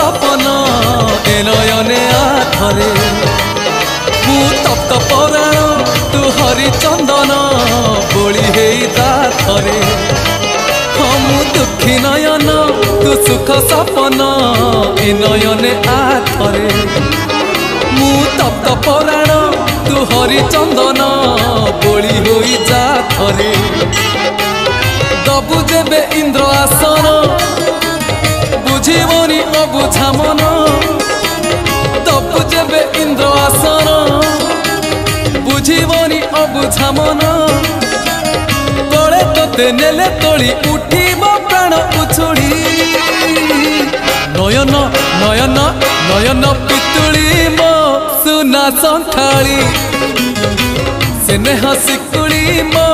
सपन ए नयने आथरे मु तप्त पराण तू हरिचंदन बोली हेता थरे मु दुखी नयन तू सुख सपन ए नयने आथरे मु तप्त पराण तू हरिचंदन बोली होई जा थरे दबु जेबे इंद्र आसन बुझीबनी अबुझा मन दबु जेबे इंद्र आसन बुझीबनी अबुझा मन तले तोते नेले तोली उठीब प्राण उछुड़ी नयन नयन नयन पितुड़ी मो सुना संथाली स्नेह शिकुड़ी मो